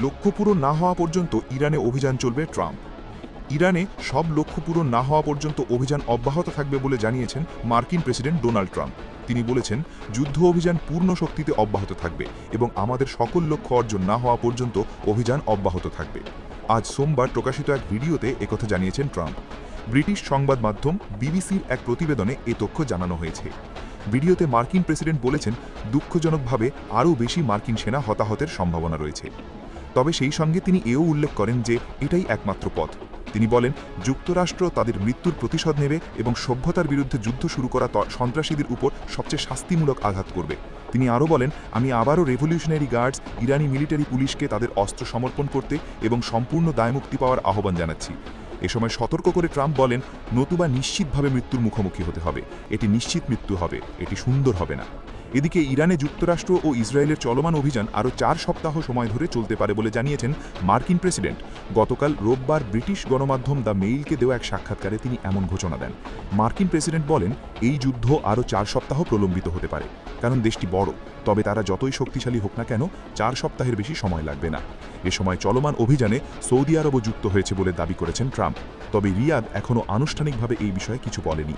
লক্ষ্য পূরণ না হওয়া পর্যন্ত ইরানে অভিযান চলবে ট্রাম্প। ইরানে সব লক্ষ্য পূরণ না হওয়া পর্যন্ত অভিযান অব্যাহত থাকবে বলে জানিয়েছেন মার্কিন প্রেসিডেন্ট ডোনাল্ড ট্রাম্প। তিনি বলেছেন, যুদ্ধ অভিযান পূর্ণ শক্তিতে অব্যাহত থাকবে এবং আমাদের সকল লক্ষ্য অর্জন না হওয়া পর্যন্ত অভিযান অব্যাহত থাকবে। আজ সোমবার প্রকাশিত এক ভিডিওতে একথা জানিয়েছেন ট্রাম্প। ব্রিটিশ সংবাদ মাধ্যম বিবিসির এক প্রতিবেদনে এ তথ্য জানানো হয়েছে। ভিডিওতে মার্কিন প্রেসিডেন্ট বলেছেন, দুঃখজনকভাবে আরও বেশি মার্কিন সেনা হতাহতের সম্ভাবনা রয়েছে। তবে সেই সঙ্গে তিনি এও উল্লেখ করেন যে এটাই একমাত্র পথ। তিনি বলেন, যুক্তরাষ্ট্র তাদের মৃত্যুর প্রতিশোধ নেবে এবং সভ্যতার বিরুদ্ধে যুদ্ধ শুরু করা সন্ত্রাসীদের উপর সবচেয়ে শাস্তিমূলক আঘাত করবে। তিনি আরও বলেন, আমি আবারও রেভলিউশনারি গার্ডস, ইরানি মিলিটারি পুলিশকে তাদের অস্ত্র সমর্পণ করতে এবং সম্পূর্ণ দায়মুক্তি পাওয়ার আহ্বান জানাচ্ছি। এ সময় সতর্ক করে ট্রাম্প বলেন, নতুবা নিশ্চিতভাবে মৃত্যুর মুখোমুখি হতে হবে। এটি নিশ্চিত মৃত্যু হবে, এটি সুন্দর হবে না। এদিকে ইরানে যুক্তরাষ্ট্র ও ইসরায়েলের চলমান অভিযান আরও 4 সপ্তাহ সময় ধরে চলতে পারে বলে জানিয়েছেন মার্কিন প্রেসিডেন্ট। গতকাল রোববার ব্রিটিশ গণমাধ্যম দ্য মেইলকে দেওয়া এক সাক্ষাৎকারে তিনি এমন ঘোষণা দেন। মার্কিন প্রেসিডেন্ট বলেন, এই যুদ্ধ আরও 4 সপ্তাহ প্রলম্বিত হতে পারে, কারণ দেশটি বড়। তবে তারা যতই শক্তিশালী হোক না কেন, 4 সপ্তাহের বেশি সময় লাগবে না। এ সময় চলমান অভিযানে সৌদি আরবও যুক্ত হয়েছে বলে দাবি করেছেন ট্রাম্প। তবে রিয়াদ এখনও আনুষ্ঠানিকভাবে এই বিষয়ে কিছু বলেনি।